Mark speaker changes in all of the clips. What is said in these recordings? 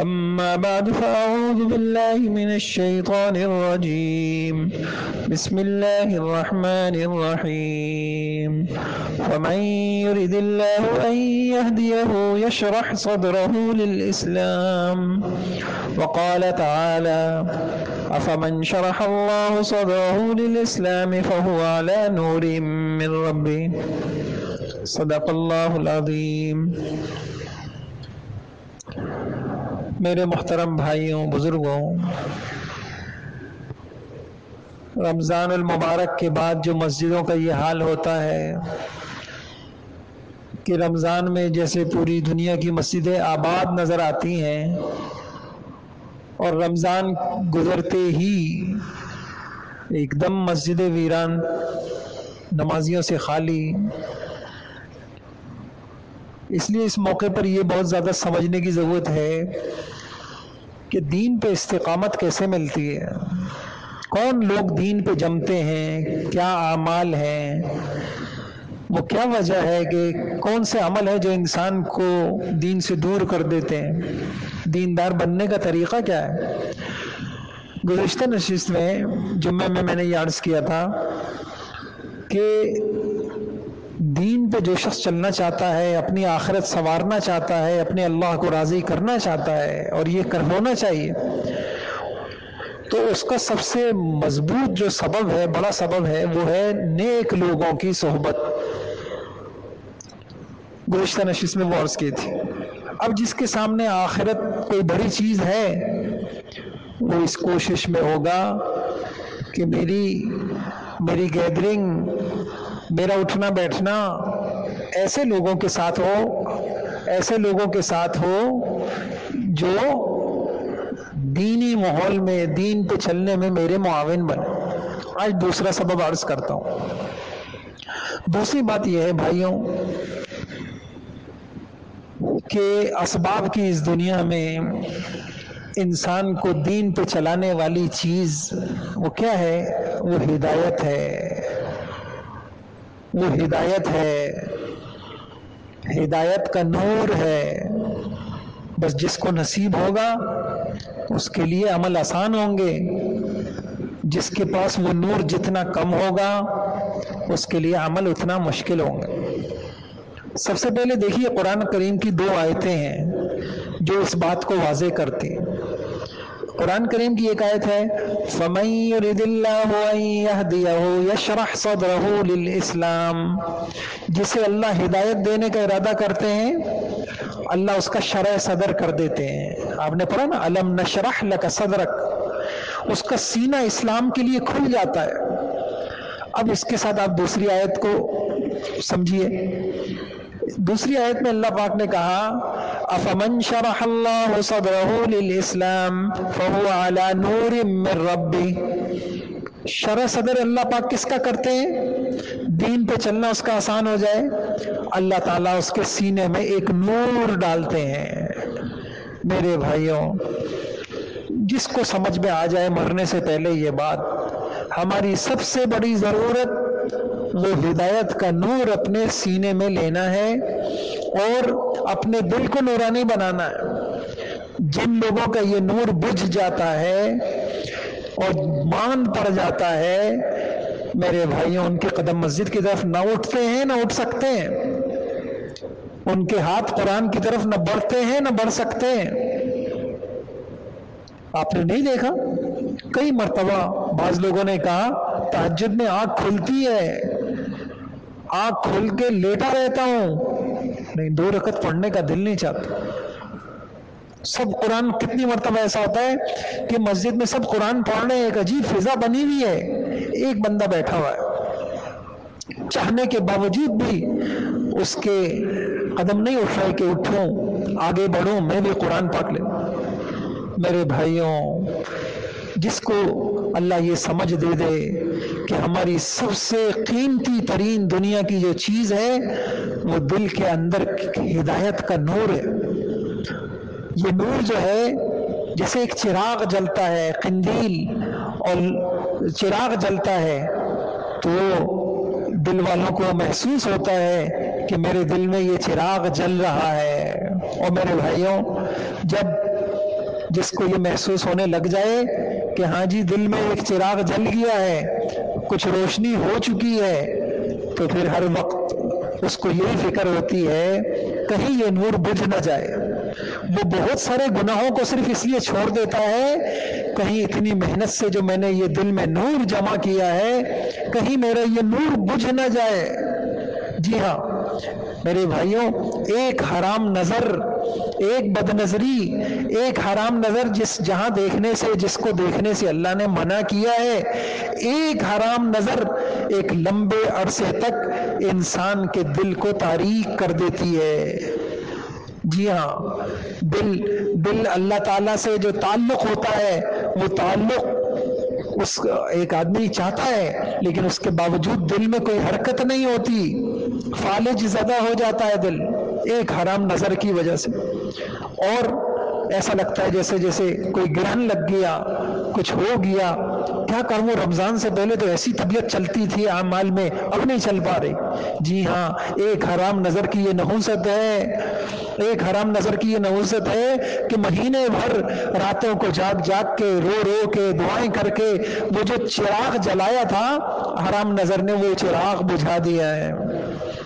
Speaker 1: أما بعد فأعوذ بالله من الشيطان الرجيم بسم الله الرحمن الرحيم ومن يرد الله أن يهديه يشرح صدره للإسلام وقال تعالى أفمن شرح الله صدره للإسلام فهو على نور من ربه صدق اللہ العظیم۔ میرے محترم بھائیوں بزرگوں، رمضان المبارک کے بعد جو مسجدوں کا یہ حال ہوتا ہے کہ رمضان میں جیسے پوری دنیا کی مسجدیں آباد نظر آتی ہیں اور رمضان گزرتے ہی ایک دم مسجدیں ویران، نمازیوں سے خالی۔ اس لیے اس موقع پر یہ بہت زیادہ سمجھنے کی ضرورت ہے کہ دین پہ استقامت کیسے ملتی ہے، کون لوگ دین پہ جمتے ہیں، کیا اعمال ہیں، وہ کیا وجہ ہے کہ کون سے عمل ہے جو انسان کو دین سے دور کر دیتے ہیں، دیندار بننے کا طریقہ کیا ہے۔ گزشتہ نشست میں جمعہ میں نے یہ عرض کیا تھا کہ دین پہ جو شخص چلنا چاہتا ہے، اپنی آخرت سنوارنا چاہتا ہے، اپنے اللہ کو راضی کرنا چاہتا ہے، اور یہ ہونا چاہیے، تو اس کا سب سے مضبوط جو سبب ہے، بڑا سبب ہے، وہ ہے نیک لوگوں کی صحبت۔ گزشتہ نشست میں وہ عرض کی تھی۔ اب جس کے سامنے آخرت کوئی بڑی چیز ہے، وہ اس کوشش میں ہوگا کہ میری گیدرنگ، میرا اٹھنا بیٹھنا ایسے لوگوں کے ساتھ ہو جو دینی ماحول میں، دین پہ چلنے میں میرے معاون بنے۔ آج دوسرا سبب عرض کرتا ہوں۔ دوسری بات یہ ہے بھائیوں کہ اسباب کی اس دنیا میں انسان کو دین پہ چلانے والی چیز وہ کیا ہے؟ وہ ہدایت ہے، وہ ہدایت ہے، ہدایت کا نور ہے۔ بس جس کو نصیب ہوگا اس کے لیے عمل آسان ہوں گے، جس کے پاس وہ نور جتنا کم ہوگا اس کے لیے عمل اتنا مشکل ہوں گا۔ سب سے پہلے دیکھیے قرآن کریم کی 2 آیتیں ہیں جو اس بات کو واضح کرتی ہیں۔ قرآن کریم کی ایک آیت ہے فَمَن يُرِدِ اللَّهُ أَن يَهْدِيَهُ يَشْرَحْ صَدْرَهُ لِلْإِسْلَامِ، جسے اللہ ہدایت دینے کا ارادہ کرتے ہیں اللہ اس کا شرح صدر کر دیتے ہیں۔ آپ نے پڑھا نا أَلَمْ نَشْرَحْ لَكَ صَدْرَكَ، اس کا سینہ اسلام کے لیے کھل جاتا ہے۔ اب اس کے ساتھ آپ دوسری آیت کو سمجھیے۔ دوسری آیت میں اللہ پاک نے کہا أَفَمَنْ شَرَحَ اللَّهُ صَدْرَهُ لِلْإِسْلَامِ فَهُوَ عَلَى نُورٍ مِّن رَبِّهِ، شرح صدر اللہ پاک کس کا کرتے ہیں؟ دین پہ چلنا اس کا آسان ہو جائے، اللہ تعالیٰ اس کے سینے میں ایک نور ڈالتے ہیں۔ میرے بھائیوں، جس کو سمجھ میں آ جائے مرنے سے پہلے یہ بات، ہماری سب سے بڑی ضرورت وہ ہدایت کا نور اپنے سینے میں لینا ہے اور اپنے دل کو نورانی بنانا ہے۔ جن لوگوں کا یہ نور بجھ جاتا ہے اور ماند پڑ جاتا ہے، میرے بھائیوں، ان کے قدم مسجد کی طرف نہ اٹھتے ہیں نہ اٹھ سکتے ہیں، ان کے ہاتھ قرآن کی طرف نہ بڑھتے ہیں نہ بڑھ سکتے ہیں۔ آپ نے نہیں دیکھا کئی مرتبہ بعض لوگوں نے کہا تہجد میں آنکھ کھلتی ہے، آنکھ کھل کے لیٹا رہتا ہوں، نہیں 2 رکعت پڑھنے کا دل نہیں چاہتا۔ سب قرآن، کتنی مرتبہ ایسا ہوتا ہے کہ مسجد میں سب قرآن پڑھ رہے ہیں، ایک عجیب فضا بنی ہوئی ہے، ایک بندہ بیٹھا ہوا ہے، چاہنے کے باوجود بھی اس کے قدم نہیں اٹھ رہے کہ اٹھوں، آگے بڑھوں، میں بھی قرآن پاک لوں۔ میرے بھائیوں، جس کو اللہ یہ سمجھ دے دے کہ ہماری سب سے قیمتی ترین دنیا کی جو چیز ہے وہ دل کے اندر ہدایت کا نور ہے۔ یہ نور جو ہے جیسے ایک چراغ جلتا ہے، قندیل اور چراغ جلتا ہے تو دل والوں کو محسوس ہوتا ہے کہ میرے دل میں یہ چراغ جل رہا ہے۔ اور میرے بھائیوں، جب جس کو یہ محسوس ہونے لگ جائے کہ ہاں جی دل میں ایک چراغ جل گیا ہے، کچھ روشنی ہو چکی ہے، تو پھر ہر وقت اس کو یہی فکر ہوتی ہے کہیں یہ نور بجھ نہ جائے۔ وہ بہت سارے گناہوں کو صرف اس لیے چھوڑ دیتا ہے کہیں اتنی محنت سے جو میں نے یہ دل میں نور جمع کیا ہے کہیں میرا یہ نور بجھ نہ جائے۔ جی ہاں میرے بھائیوں، ایک حرام نظر، ایک بد نظری، ایک حرام نظر جہاں دیکھنے سے، جس کو دیکھنے سے اللہ نے منع کیا ہے، ایک حرام نظر ایک لمبے عرصے تک انسان کے دل کو تاریک کر دیتی ہے۔ جی ہاں، دل اللہ تعالیٰ سے جو تعلق ہوتا ہے وہ تعلق ایک آدمی چاہتا ہے لیکن اس کے باوجود دل میں کوئی حرکت نہیں ہوتی، فالج زدہ ہو جاتا ہے دل ایک حرام نظر کی وجہ سے، اور ایسا لگتا ہے جیسے کوئی گرہن لگ گیا، کچھ ہو گیا۔ کیا کروں، رمضان سے پہلے تو ایسی طبیعت چلتی تھی اعمال میں، اب نہیں چل پا رہی۔ جی ہاں، ایک حرام نظر کی یہ نحوست ہے، ایک حرام نظر کی یہ نحوست ہے کہ مہینے بھر راتوں کو جاگ جاگ کے، رو رو کے، دعائیں کر کے وہ جو چراغ جلایا تھا حرام نظر نے وہ چراغ بجھا دیا ہے۔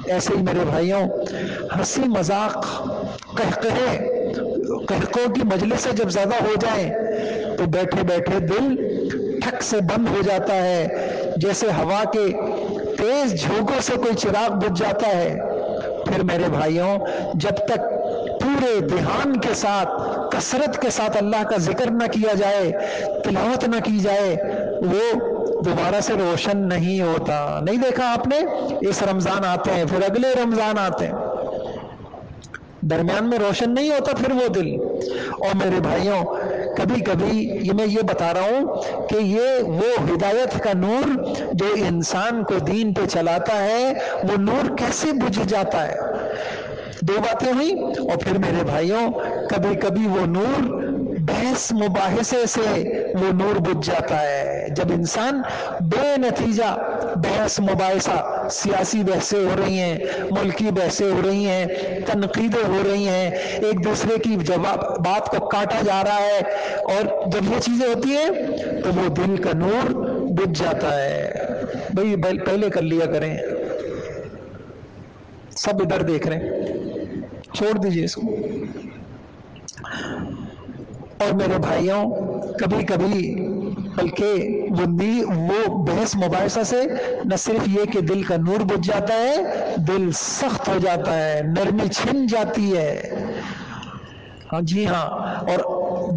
Speaker 1: ایسے ہی میرے بھائیوں، ہنسی مذاق، قہقہوں کی مجلسیں جب زیادہ ہو جائیں تو بیٹھے بیٹھے دل ٹھک سے بند ہو جاتا ہے، جیسے ہوا کے تیز جھونکوں سے کوئی چراغ بجھ جاتا ہے۔ پھر میرے بھائیوں، جب تک پورے دھیان کے ساتھ، کثرت کے ساتھ اللہ کا ذکر نہ کیا جائے، تلاوت نہ کی جائے، وہ دوبارہ سے روشن نہیں ہوتا۔ نہیں دیکھا آپ نے، اس رمضان آتے ہیں پھر اگلے رمضان آتے ہیں، درمیان میں روشن نہیں ہوتا پھر وہ دل۔ اور میرے بھائیوں، کبھی کبھی میں یہ بتا رہا ہوں کہ یہ وہ ہدایت کا نور جو انسان کو دین پہ چلاتا ہے، وہ نور کیسے بجھ جاتا ہے؟ دو باتیں ہوئی۔ اور پھر میرے بھائیوں، کبھی کبھی وہ نور بحث مباحثے سے وہ نور بجھ جاتا ہے، جب انسان بے نتیجہ بحث مباحثہ، سیاسی بحثیں ہو رہی ہیں، ملکی بحثیں ہو رہی ہیں، تنقیدیں ہو رہی ہیں، ایک دوسرے کی بات کو کاٹا جا رہا ہے، اور جب یہ چیزیں ہوتی ہیں تو وہ دل کا نور بجھ جاتا ہے۔ بھئی پہلے کر لیا کریں، سب ادھر دیکھ رہے ہیں، چھوڑ دیجئے اس کو۔ اور میرے بھائیوں، کبھی کبھی بلکہ وہ بحث مباحثہ سے نہ صرف یہ کہ دل کا نور بجھ جاتا ہے، دل سخت ہو جاتا ہے، نرمی چھن جاتی ہے۔ ہاں جی ہاں، اور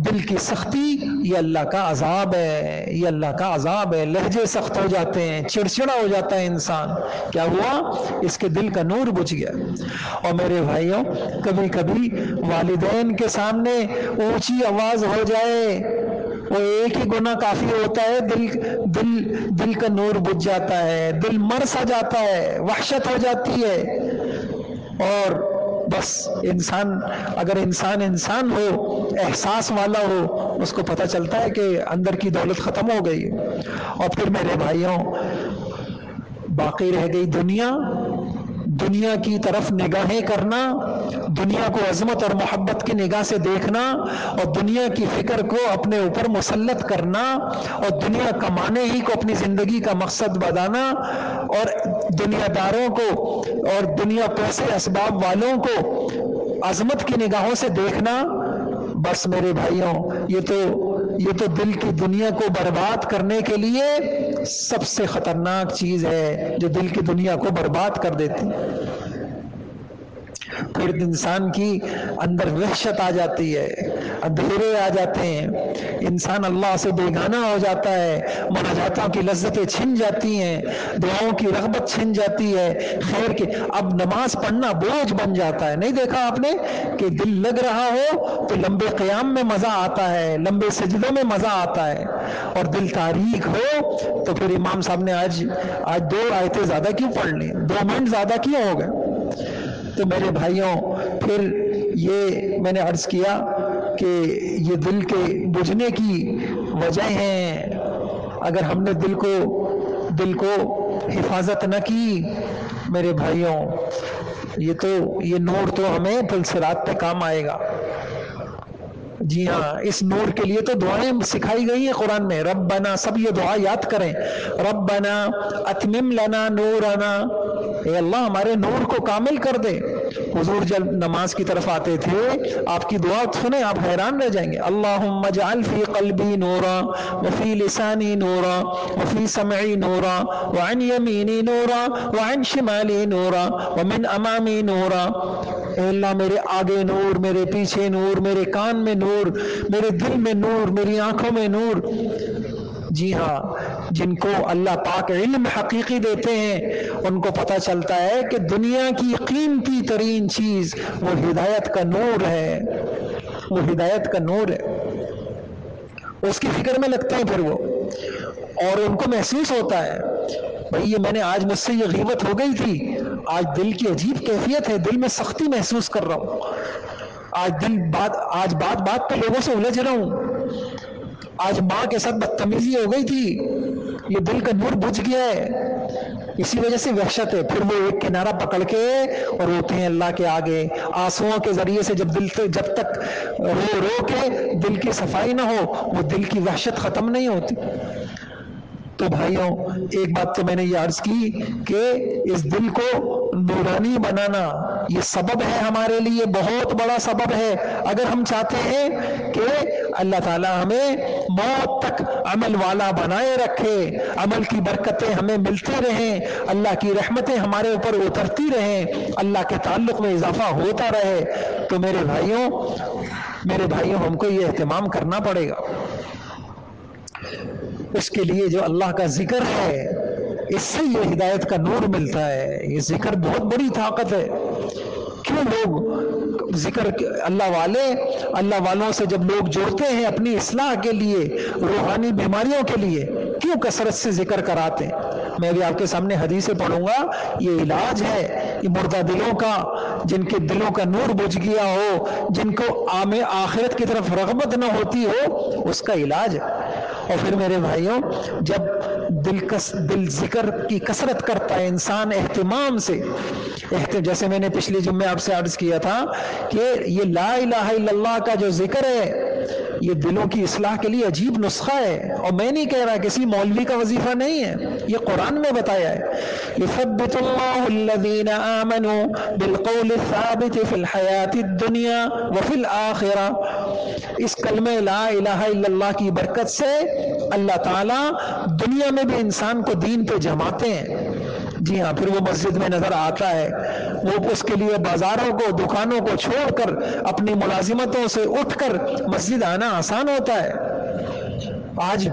Speaker 1: دل کی سختی یہ اللہ کا عذاب ہے، یہ اللہ کا عذاب ہے۔ لہجے سخت ہو جاتے ہیں، چڑچڑا ہو جاتا ہے انسان، کیا ہوا؟ اس کے دل کا نور بجھ گیا۔ اور میرے بھائیوں، کبھی کبھی والدین کے سامنے اونچی آواز ہو جائے، وہ ایک ہی گناہ کافی ہوتا ہے، دل کا نور بجھ جاتا ہے، دل مر سا جاتا ہے، وحشت ہو جاتی ہے۔ اور بس اگر انسان ہو، احساس والا ہو، اس کو پتہ چلتا ہے کہ اندر کی دولت ختم ہو گئی۔ اور پھر میرے بھائیوں، باقی رہ گئی دنیا کی طرف نگاہیں کرنا، دنیا کو عظمت اور محبت کی نگاہ سے دیکھنا، اور دنیا کی فکر کو اپنے اوپر مسلط کرنا، اور دنیا کمانے ہی کو اپنی زندگی کا مقصد بنانا، اور دنیا داروں کو اور دنیا پیسے اسباب والوں کو عظمت کی نگاہوں سے دیکھنا، بس میرے بھائیوں، یہ تو دل کی دنیا کو برباد کرنے کے لیے سب سے خطرناک چیز ہے، جو دل کی دنیا کو برباد کر دیتی ہے۔ پھر انسان کی اندر وحشت آ جاتی ہے، اندھیرے آ جاتے ہیں، انسان اللہ سے بیگانہ ہو جاتا ہے، مناجاتوں کی لذتیں چھن جاتی ہیں، دعاؤں کی رغبت چھن جاتی ہے، خیر کی اب نماز پڑھنا بوجھ بن جاتا ہے۔ نہیں دیکھا آپ نے کہ دل لگ رہا ہو تو لمبے قیام میں مزہ آتا ہے، لمبے سجدوں میں مزہ آتا ہے، اور دل تاریک ہو تو پھر امام صاحب نے آج 2 آیتیں زیادہ کیوں پڑھ لی، 2 منٹ زیادہ کیوں ہو گئے؟ تو میرے بھائیوں، پھر یہ میں نے عرض کیا کہ یہ دل کے بجھنے کی وجہ ہیں۔ اگر ہم نے دل کو حفاظت نہ کی میرے بھائیوں، یہ نور تو ہمیں پل صراط پہ کام آئے گا، جی ہاں، اس نور کے لیے تو دعائیں سکھائی گئی ہیں قرآن میں. ربنا، سب یہ دعا یاد کریں. ربنا اتمم لنا نورنا، اے اللہ ہمارے نور کو کامل کر دے. حضور جب نماز کی طرف آتے تھے آپ کی دعا سنیں آپ حیران رہ جائیں گے. اللہم اجعل فی قلبی نورا وفی لسانی نورا وفی سمعی نورا وعن یمینی نورا وعن شمالی نورا ومن امامی نورا. اے اللہ میرے آگے نور، میرے پیچھے نور، میرے کان میں نور، میرے دل میں نور، میری آنکھوں میں نور. جی ہاں، جن کو اللہ پاک علم حقیقی دیتے ہیں ان کو پتہ چلتا ہے کہ دنیا کی قیمتی ترین چیز وہ ہدایت کا نور ہے. وہ ہدایت کا نور ہے. اس کی فکر میں لگتے ہیں پھر وہ، اور ان کو محسوس ہوتا ہے بھئی یہ میں نے آج مجھ سے یہ غیبت ہو گئی تھی، آج دل کی عجیب کیفیت ہے، دل میں سختی محسوس کر رہا ہوں، آج بات پہ لوگوں سے الجھ رہا ہوں، آج ماں کے ساتھ بدتمیزی ہو گئی تھی، یہ دل کا نور بجھ گیا ہے. اسی وجہ سے وحشت ہے. پھر وہ ایک کنارہ پکڑ کے اور روتے ہیں اللہ کے آگے آنسوؤں کے ذریعے سے. جب تک رو کے دل کی صفائی نہ ہو وہ دل کی وحشت ختم نہیں ہوتی. تو بھائیوں، ایک بات تو میں نے یہ عرض کی کہ اس دل کو نورانی بنانا یہ سبب ہے ہمارے لیے، بہت بڑا سبب ہے. اگر ہم چاہتے ہیں کہ اللہ تعالی ہمیں موت تک عمل والا بنائے رکھے، عمل کی برکتیں ہمیں ملتی رہیں، اللہ کی رحمتیں ہمارے اوپر اترتی رہیں، اللہ کے تعلق میں اضافہ ہوتا رہے، تو میرے بھائیوں ہم کو یہ اہتمام کرنا پڑے گا. اس کے لیے جو اللہ کا ذکر ہے اس سے یہ ہدایت کا نور ملتا ہے. یہ ذکر بہت بڑی طاقت ہے. کیوں لوگ ذکر اللہ والوں سے جب لوگ جوڑتے ہیں اپنی اصلاح کے لیے، روحانی بیماریوں کے لیے، کیوں کثرت سے ذکر کراتے ہیں؟ میں بھی آپ کے سامنے حدیثیں پڑھوں گا. یہ علاج ہے یہ مردہ دلوں کا، جن کے دلوں کا نور بجھ گیا ہو، جن کو آخرت کی طرف رغبت نہ ہوتی ہو، اس کا علاج ہے. اور پھر میرے بھائیوں، جب دل ذکر کی کثرت کرتا ہے انسان اہتمام سے، جیسے میں نے پچھلی جمعے آپ سے عرض کیا تھا کہ یہ لا الہ الا اللہ کا جو ذکر ہے یہ دلوں کی اصلاح کے لیے عجیب نسخہ ہے. اور میں نہیں کہہ رہا، کسی مولوی کا وظیفہ نہیں ہے، یہ قرآن نے بتایا ہے. یثبت اللہ الذین آمنوا بالقول الثابت فی الحیاۃ الدنیا وفی الآخرہ. اس کلمہ لا الہ الا اللہ کی برکت سے اللہ تعالیٰ دنیا میں بھی انسان کو دین پہ جماتے ہیں. جی ہاں، پھر وہ مسجد میں نظر آتا ہے، وہ اس کے لیے بازاروں کو، دکانوں کو چھوڑ کر، اپنی ملازمتوں سے اٹھ کر مسجد آنا آسان ہوتا ہے. آج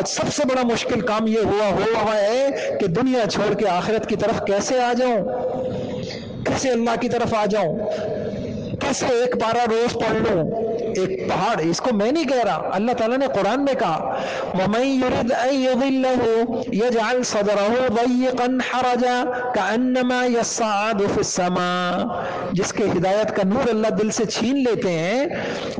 Speaker 1: سب سے بڑا مشکل کام یہ ہوا ہے کہ دنیا چھوڑ کے آخرت کی طرف کیسے آ جاؤں، کیسے اللہ کی طرف آ جاؤں، کیسے ایک پارہ روز پڑھ لوں. ایک پہاڑ، اس کو میں نہیں کہہ رہا، اللہ تعالیٰ نے قرآن میں کہا وَمَن يُرِدْ أَن يُضِلَّهُ يَجْعَلْ صَدْرَهُ ضَيِّقًا حَرَجًا كَأَنَّمَا يَصَّعَّدُ فِي السَّمَاءِ. جس کے ہدایت کا نور اللہ دل سے چھین لیتے ہیں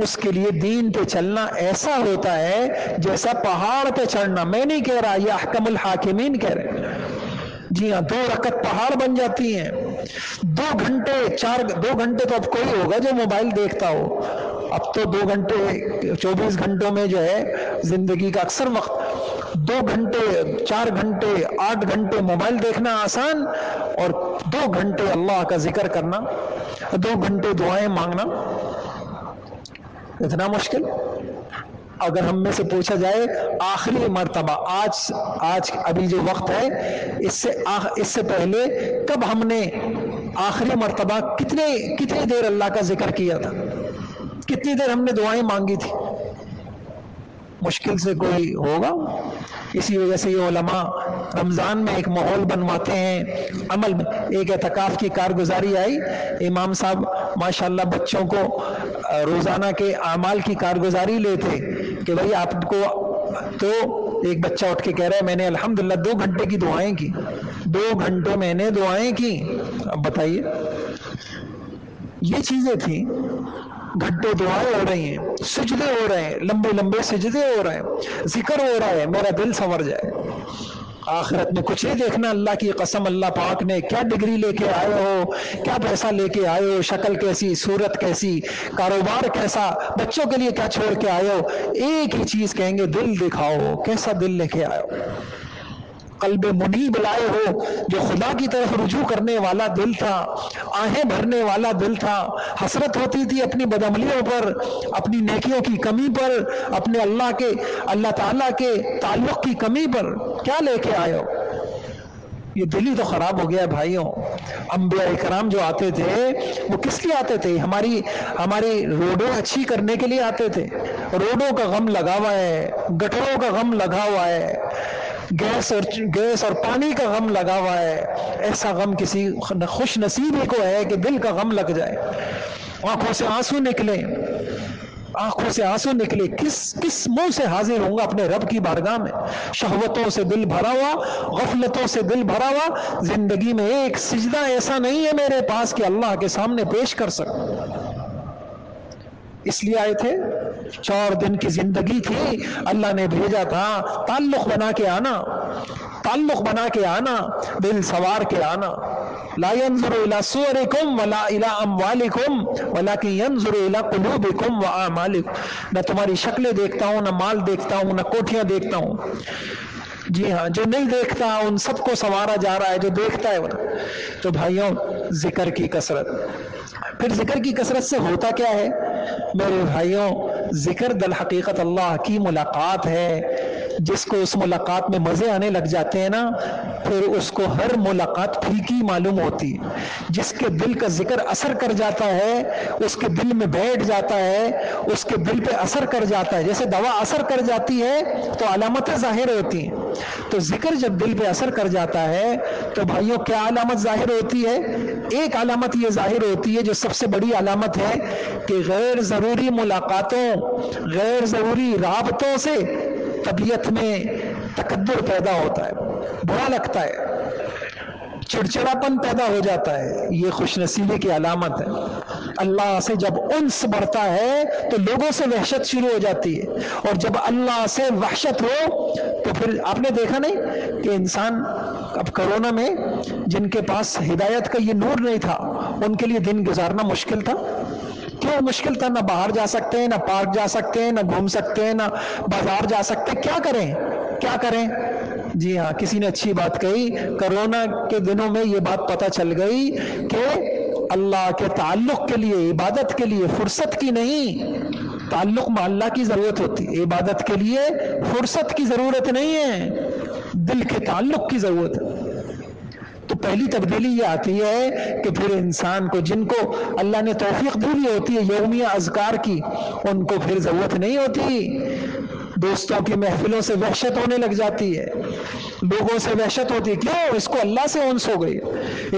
Speaker 1: اس کے لیے دین پہ چلنا ایسا ہوتا ہے جیسا پہاڑ پہ چڑھنا. میں نہیں کہہ رہا، یہ احکم الحاکمین کہہ رہے ہیں. جی ہاں، 2 رکعت پہاڑ بن جاتی ہیں. 2 گھنٹے تو اب کوئی ہوگا جو موبائل دیکھتا ہو. اب تو 2 گھنٹے 24 گھنٹوں میں جو ہے زندگی کا اکثر وقت 2 گھنٹے 4 گھنٹے 8 گھنٹے موبائل دیکھنا آسان، اور 2 گھنٹے اللہ کا ذکر کرنا، 2 گھنٹے دعائیں مانگنا اتنا مشکل. اگر ہم میں سے پوچھا جائے آخری مرتبہ آج ابھی جو وقت ہے اس سے پہلے کب ہم نے آخری مرتبہ کتنی دیر اللہ کا ذکر کیا تھا، کتنی دیر ہم نے دعائیں مانگی تھی؟ مشکل سے کوئی ہوگا. اسی وجہ سے یہ علماء رمضان میں ایک ماحول بنواتے ہیں عمل میں. ایک اعتکاف کی کارگزاری آئی، امام صاحب ماشاءاللہ بچوں کو روزانہ کے اعمال کی کارگزاری لیتے کہ بھئی آپ کو، تو ایک بچہ اٹھ کے کہہ رہا ہے میں نے الحمدللہ 2 گھنٹے کی دعائیں کی. 2 گھنٹے میں نے دعائیں کی. اب بتائیے، یہ چیزیں تھیں. گھنٹے دعائیں ہو رہی ہیں، سجدے ہو رہے ہیں، لمبے لمبے سجدے ہو رہے ہیں، ذکر ہو رہا ہے، میرا دل سنور جائے. آخرت میں کچھ نہیں دیکھنا، اللہ کی قسم اللہ پاک نے، کیا ڈگری لے کے آئے ہو، کیا پیسہ لے کے آئے ہو، شکل کیسی، صورت کیسی، کاروبار کیسا، بچوں کے لیے کیا چھوڑ کے آئے ہو، ایک ہی چیز کہیں گے دل دکھاؤ، کیسا دل لے کے آئے ہو، قلب منیب لائے ہو، جو خدا کی طرف رجوع کرنے والا دل تھا، آہیں بھرنے والا دل تھا، حسرت ہوتی تھی اپنی بدعملیوں پر، اپنی نیکیوں کی کمی پر، اپنے اللہ تعالیٰ کے تعلق کی کمی پر، کیا لے کے آئے ہو؟ یہ دل ہی تو خراب ہو گیا ہے بھائیوں۔ انبیاء کرام جو آتے تھے وہ کس لیے آتے تھے؟ ہماری روڈیں اچھی کرنے کے لیے آتے تھے۔ روڈوں کا غم لگا ہوا ہے، گٹروں کا غم لگا ہوا ہے، گیس اور پانی کا غم لگا ہوا ہے۔ ایسا غم کسی خوش نصیب کو ہے کہ دل کا غم لگ جائے، آنکھوں سے آنسو نکلے، آنکھوں سے آنسو نکلے، کس منہ سے حاضر ہوں گا اپنے رب کی بارگاہ میں؟ شہوتوں سے دل بھرا ہوا، غفلتوں سے دل بھرا ہوا، زندگی میں ایک سجدہ ایسا نہیں ہے میرے پاس کہ اللہ کے سامنے پیش کر سکوں۔ اس لیے آئے تھے، 4 دن کی زندگی تھی، اللہ نے بھیجا تھا تعلق بنا کے آنا، تعلق بنا کے آنا، دل سوار کے آنا۔ لا ينظر الى صوركم ولا الى اموالكم ولكن ينظر الى قلوبكم واعمالكم۔ نہ تمہاری شکلیں دیکھتا ہوں، نہ مال دیکھتا ہوں، نہ کوٹھیاں دیکھتا ہوں۔ جی ہاں، جو نہیں دیکھتا ان سب کو سنوارا جا رہا ہے، جو دیکھتا ہے۔ تو بھائیوں، ذکر کی کثرت، پھر ذکر کی کثرت سے ہوتا کیا ہے میرے بھائیوں؟ ذکر در حقیقت اللہ کی ملاقات ہے۔ جس کو اس ملاقات میں مزے آنے لگ جاتے ہیں نا، پھر اس کو ہر ملاقات پھیکی معلوم ہوتی ہے۔ جس کے دل کا ذکر اثر کر جاتا ہے، اس کے دل میں بیٹھ جاتا ہے، اس کے دل پہ اثر کر جاتا ہے۔ جیسے دوا اثر کر جاتی ہے تو علامتیں ظاہر ہوتی ہیں، تو ذکر جب دل پہ اثر کر جاتا ہے تو بھائیوں کیا علامت ظاہر ہوتی ہے؟ ایک علامت یہ ظاہر ہوتی ہے جو سب سے بڑی علامت ہے کہ غیر ضروری ملاقاتوں، غیر ضروری رابطوں سے طبیعت میں تکدر پیدا ہوتا ہے، برا لگتا ہے، چڑچڑاپن پیدا ہو جاتا ہے۔ یہ خوش نصیبی کی علامت ہے۔ اللہ سے جب انس بڑھتا ہے تو لوگوں سے وحشت شروع ہو جاتی ہے، اور جب اللہ سے وحشت ہو تو پھر آپ نے دیکھا نہیں کہ انسان اب کرونا میں جن کے پاس ہدایت کا یہ نور نہیں تھا ان کے لیے دن گزارنا مشکل تھا۔ کیوں مشکل تھا؟ نہ باہر جا سکتے ہیں، نہ پارک جا سکتے ہیں، نہ گھوم سکتے ہیں، نہ بازار جا سکتے ہیں۔ کیا کریں کیا کریں؟ جی ہاں، کسی نے اچھی بات کہی، کرونا کے دنوں میں یہ بات پتہ چل گئی کہ اللہ کے تعلق کے لیے، عبادت کے لیے فرصت کی نہیں، تعلق میں اللہ کی ضرورت ہوتی ہے، عبادت کے لیے فرصت کی ضرورت نہیں ہے، دل کے تعلق کی ضرورت ہے۔ تو پہلی تبدیلی یہ آتی ہے کہ پھر انسان کو، جن کو اللہ نے توفیق دی ہوتی ہے یومیہ اذکار کی، ان کو پھر ضرورت نہیں ہوتی۔ دوستوں کی محفلوں سے وحشت ہونے لگ جاتی ہے، لوگوں سے وحشت ہوتی ہے۔ کیوں؟ اس کو اللہ سے انس ہو گئی،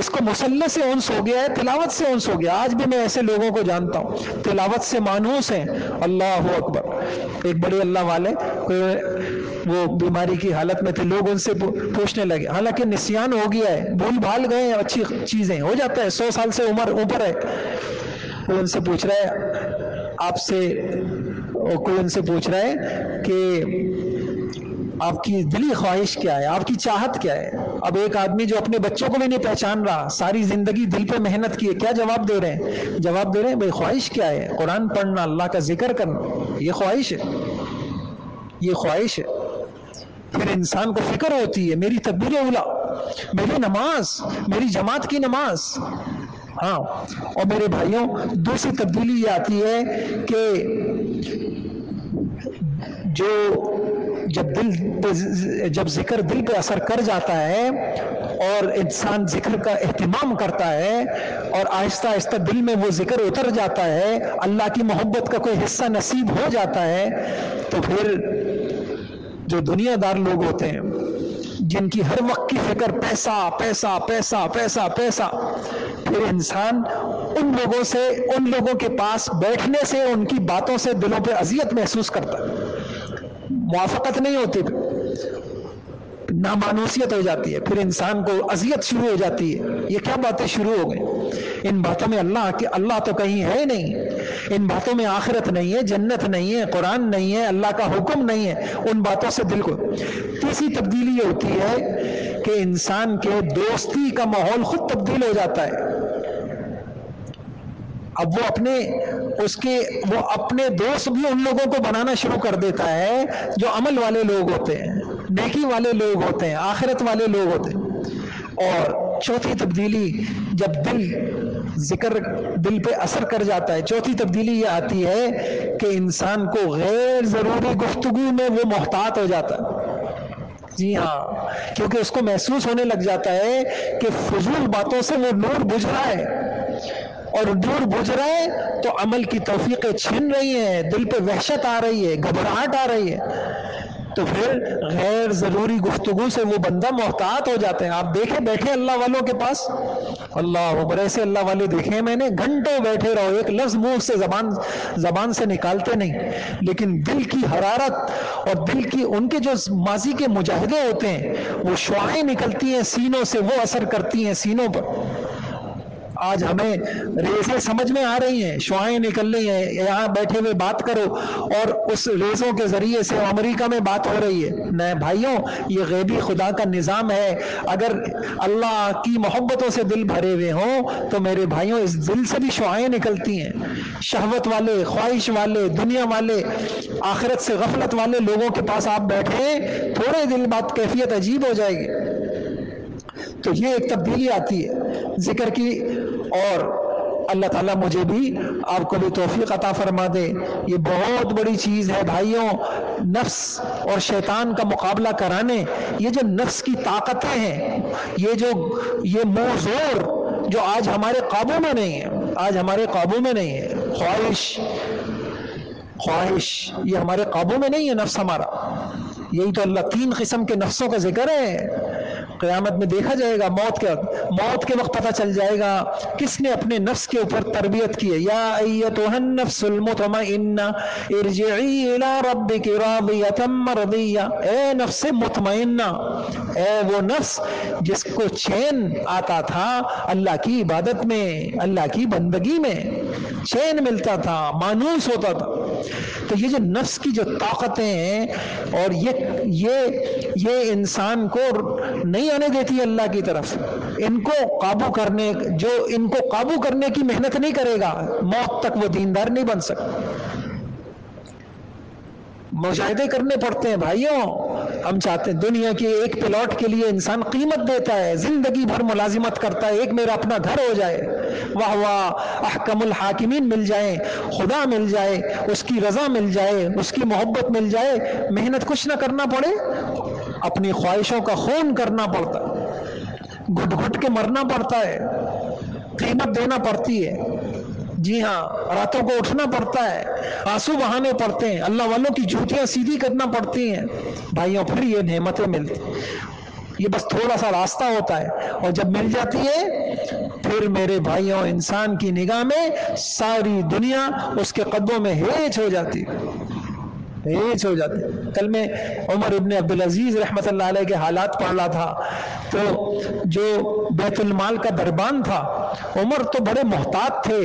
Speaker 1: اس کو مصلی سے انس ہو گیا ہے، تلاوت سے انس ہو گیا۔ آج بھی میں ایسے لوگوں کو جانتا ہوں تلاوت سے مانوس ہیں۔ اللہ اکبر۔ ایک بڑے اللہ والے وہ بیماری کی حالت میں تھے، لوگ ان سے پوچھنے لگے، حالانکہ نسیان ہو گیا ہے، بھول بھال گئے ہیں، اچھی چیزیں ہو جاتا ہے، 100 سال سے عمر اوپر ہے، وہ ان سے پوچھ رہا ہے آپ سے، کوئی ان سے پوچھ رہا ہے کہ آپ کی دلی خواہش کیا ہے، آپ کی چاہت کیا ہے؟ اب ایک آدمی جو اپنے بچوں کو بھی نہیں پہچان رہا، ساری زندگی دل پہ محنت کی ہے، کیا جواب دے رہے ہیں؟ جواب دے رہے ہیں بھئی خواہش کیا ہے؟ قرآن پڑھنا، اللہ کا ذکر کرنا، یہ خواہش ہے، یہ خواہش ہے۔ پھر انسان کو فکر ہوتی ہے، میری تکبیر اولا، میری نماز، میری جماعت کی نماز۔ ہاں، اور میرے بھائیوں دوسری تبدیلی یہ آتی ہے کہ جب ذکر دل پہ اثر کر جاتا ہے اور انسان ذکر کا اہتمام کرتا ہے اور آہستہ آہستہ دل میں وہ ذکر اتر جاتا ہے، اللہ کی محبت کا کوئی حصہ نصیب ہو جاتا ہے، تو پھر جو دنیا دار لوگ ہوتے ہیں جن کی ہر وقت کی فکر پیسہ پیسہ پیسہ پیسہ پیسہ، پھر انسان ان لوگوں کے پاس بیٹھنے سے، ان کی باتوں سے دلوں پہ اذیت محسوس کرتا ہے، موافقت نہیں ہوتی، نامانوسیت ہو جاتی ہے، پھر انسان کو اذیت شروع ہو جاتی ہے. یہ کیا باتیں شروع ہو گئی؟ ان باتوں میں اللہ تو کہیں ہے نہیں، ان باتوں میں آخرت نہیں ہے، جنت نہیں ہے، قرآن نہیں ہے، اللہ کا حکم نہیں ہے. ان باتوں سے دل کو. تیسری تبدیلی یہ ہوتی ہے کہ انسان کے دوستی کا ماحول خود تبدیل ہو جاتا ہے. اب وہ اپنے دوست بھی ان لوگوں کو بنانا شروع کر دیتا ہے جو عمل والے لوگ ہوتے ہیں، نیکی والے لوگ ہوتے ہیں، آخرت والے لوگ ہوتے ہیں. اور چوتھی تبدیلی جب دل پہ اثر کر جاتا ہے، چوتھی تبدیلی یہ آتی ہے کہ انسان کو غیر ضروری گفتگو میں وہ محتاط ہو جاتا ہے. جی ہاں، کیونکہ اس کو محسوس ہونے لگ جاتا ہے کہ فضول باتوں سے وہ نور بجھ رہا ہے، اور نور بجھ رہا ہے تو عمل کی توفیقیں چھن رہی ہیں، دل پہ وحشت آ رہی ہے، گھبراہٹ آ رہی ہے. تو پھر غیر ضروری گفتگو سے وہ بندہ محتاط ہو جاتے ہیں. آپ دیکھیں بیٹھے اللہ والوں کے پاس، اللہ اکبر، ایسے اللہ والے دیکھے میں نے، گھنٹوں بیٹھے رہو، ایک لفظ منہ سے زبان سے نکالتے نہیں، لیکن دل کی حرارت اور دل کی ان کے جو ماضی کے مجاہدے ہوتے ہیں، وہ شعاعیں نکلتی ہیں سینوں سے، وہ اثر کرتی ہیں سینوں پر. آج ہمیں ریزیں سمجھ میں آ رہی ہیں، شعاعیں نکل رہی ہیں، یہاں بیٹھے ہوئے بات کرو اور اس ریزوں کے ذریعے سے امریکہ میں بات ہو رہی ہے. نئے بھائیوں، یہ غیبی خدا کا نظام ہے. اگر اللہ کی محبتوں سے دل بھرے ہوئے ہوں تو میرے بھائیوں اس دل سے بھی شعاعیں نکلتی ہیں. شہوت والے، خواہش والے، دنیا والے، آخرت سے غفلت والے لوگوں کے پاس آپ بیٹھے، تھوڑے دل بعد کیفیت عجیب ہو جائے گی. تو یہ ایک تبدیلی آتی ہے ذکر کی. اور اللہ تعالیٰ مجھے بھی آپ کو بھی توفیق عطا فرما دے. یہ بہت بڑی چیز ہے بھائیوں، نفس اور شیطان کا مقابلہ کرانے. یہ جو نفس کی طاقتیں ہیں، یہ منہ زور جو آج ہمارے قابو میں نہیں ہے، آج ہمارے قابو میں نہیں ہے. خواہش یہ ہمارے قابو میں نہیں ہے. نفس ہمارا، یہی تو اللہ 3 قسم کے نفسوں کا ذکر ہے. قیامت میں دیکھا جائے گا، موت کے وقت پتہ چل جائے گا کس نے اپنے نفس کے اوپر تربیت کی ہے. یا ایتھا النفس المطمئنہ ارجعی الی ربک راضیۃ مرضیہ. اے نفس مطمئنہ، اے وہ نفس جس کو چین آتا تھا اللہ کی عبادت میں، اللہ کی بندگی میں چین ملتا تھا، مانوس ہوتا تھا. تو یہ جو نفس کی جو طاقتیں ہیں، اور یہ انسان کو نہیں آنے دیتی اللہ کی طرف. ان کو قابو کرنے کی محنت نہیں کرے گا، موت تک وہ دیندار نہیں بن سکتا. مجاہدے کرنے پڑتے ہیں بھائیوں. ہم چاہتے ہیں دنیا کے ایک پلاٹ کے لیے انسان قیمت دیتا ہے، زندگی بھر ملازمت کرتا ہے، ایک میرا اپنا گھر ہو جائے، واہ واہ، احکم الحاکمین مل جائیں، خدا مل جائے، اس کی رضا مل جائے، اس کی محبت مل جائے، محنت کچھ نہ کرنا پڑے، اپنی خواہشوں کا خون کرنا پڑتا، گھٹ گھٹ کے مرنا پڑتا ہے، قیمت دینا پڑتی ہے. جی ہاں، راتوں کو اٹھنا پڑتا ہے، آنسو بہانے پڑتے ہیں، اللہ والوں کی جوتیاں سیدھی کرنا پڑتی ہیں. بھائیوں پھر یہ نعمتیں ملتی، یہ بس تھوڑا سا راستہ ہوتا ہے، اور جب مل جاتی ہے پھر میرے بھائیوں انسان کی نگاہ میں ساری دنیا اس کے قدموں میں ہیچ ہو جاتی ہو جاتے. کل میں عمر ابن عبدالعزیز رحمت اللہ علیہ کے حالات پڑھ رہا تھا، تو جو بیت المال کا دربان تھا، عمر تو بڑے محتاط تھے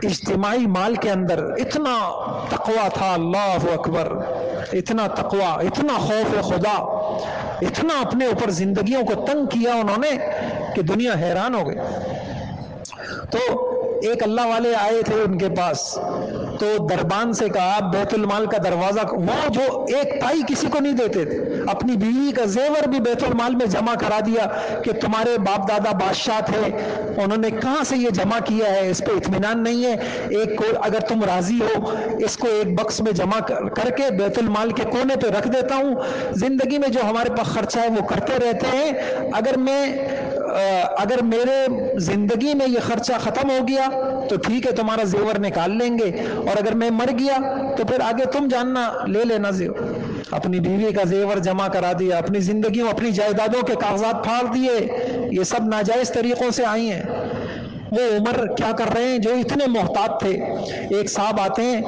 Speaker 1: اجتماعی مال کے اندر. اتنا تقوی تھا، اللہ اکبر، اتنا تقوی، اتنا خوف خدا، اتنا اپنے اوپر زندگیوں کو تنگ کیا انہوں نے کہ دنیا حیران ہو گئی. تو ایک اللہ والے آئے تھے ان کے پاس، تو دربان سے کہا بیت المال کا دروازہ، وہ جو ایک پائی کسی کو نہیں دیتے تھے، اپنی بیوی کا زیور بھی بیت المال میں جمع کرا دیا کہ تمہارے باپ دادا بادشاہ تھے، انہوں نے کہاں سے یہ جمع کیا ہے، اس پہ اطمینان نہیں ہے، ایک کو اگر تم راضی ہو اس کو ایک بکس میں جمع کر کے بیت المال کے کونے پہ رکھ دیتا ہوں، زندگی میں جو ہمارے پاس خرچہ ہے وہ کرتے رہتے ہیں، اگر میرے زندگی میں یہ خرچہ ختم ہو گیا تو ٹھیک ہے تمہارا زیور نکال لیں گے، اور اگر میں مر گیا تو پھر آگے تم جاننا، لے لینا زیور. اپنی بیوی کا زیور جمع کرا دیا، اپنی زندگیوں اپنی جائیدادوں کے کاغذات پھاڑ دیے، یہ سب ناجائز طریقوں سے آئی ہیں. وہ عمر کیا کر رہے ہیں جو اتنے محتاط تھے. ایک صاحب آتے ہیں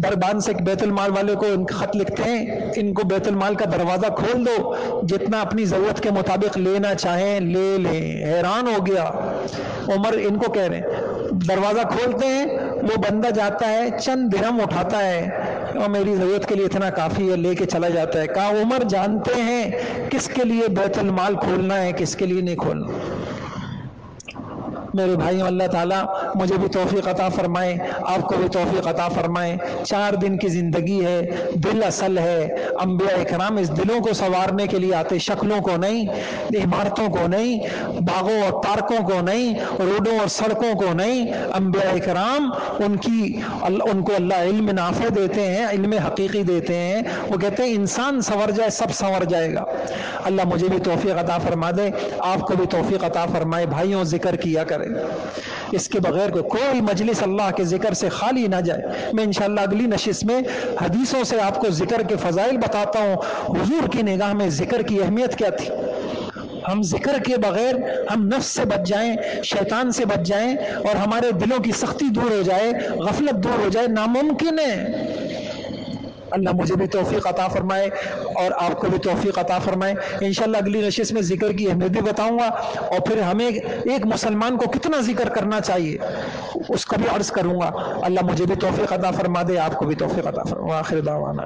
Speaker 1: دربان سے بیت المال والے کو خط لکھتے ہیں، ان کو بیت المال کا دروازہ کھول دو، جتنا اپنی ضرورت کے مطابق لینا چاہیں لے لیں۔ حیران ہو گیا عمر، ان کو کہہ رہے ہیں، دروازہ کھولتے ہیں، وہ بندہ جاتا ہے، چند درہم اٹھاتا ہے اور میری ضرورت کے لیے اتنا کافی ہے، لے کے چلا جاتا ہے۔ کہا عمر جانتے ہیں کس کے لیے بیت المال کھولنا ہے، کس کے لیے نہیں کھولنا۔ میرے بھائیوں، اللہ تعالیٰ مجھے بھی توفیق عطا فرمائے، آپ کو بھی توفیق عطا فرمائے۔ 4 دن کی زندگی ہے، دل اصل ہے۔ انبیاء اکرام اس دلوں کو سنوارنے کے لیے آتے، شکلوں کو نہیں، عمارتوں کو نہیں، باغوں اور پارکوں کو نہیں، روڈوں اور سڑکوں کو نہیں۔ انبیاء اکرام ان کو اللہ علم نافع دیتے ہیں، علم حقیقی دیتے ہیں۔ وہ کہتے ہیں انسان سنور جائے سب سنور جائے گا۔ اللہ مجھے بھی توفیق عطا فرما دے، آپ کو بھی توفیق عطا فرمائے۔ بھائیوں، ذکر کیا کریں، اس کے بغیر کوئی مجلس اللہ کے ذکر سے خالی نہ جائے۔ میں انشاءاللہ اگلی نشست میں حدیثوں سے آپ کو ذکر کے فضائل بتاتا ہوں، حضور کی نگاہ میں ذکر کی اہمیت کیا تھی۔ ہم ذکر کے بغیر ہم نفس سے بچ جائیں، شیطان سے بچ جائیں اور ہمارے دلوں کی سختی دور ہو جائے، غفلت دور ہو جائے، ناممکن ہے۔ اللہ مجھے بھی توفیق عطا فرمائے اور آپ کو بھی توفیق عطا فرمائے۔ انشاءاللہ اگلی نشست میں ذکر کی اہمیت بھی بتاؤں گا، اور پھر ہمیں ایک مسلمان کو کتنا ذکر کرنا چاہیے اس کا بھی عرض کروں گا۔ اللہ مجھے بھی توفیق عطا فرما دے، آپ کو بھی توفیق عطا فرما۔ آخر دعوانا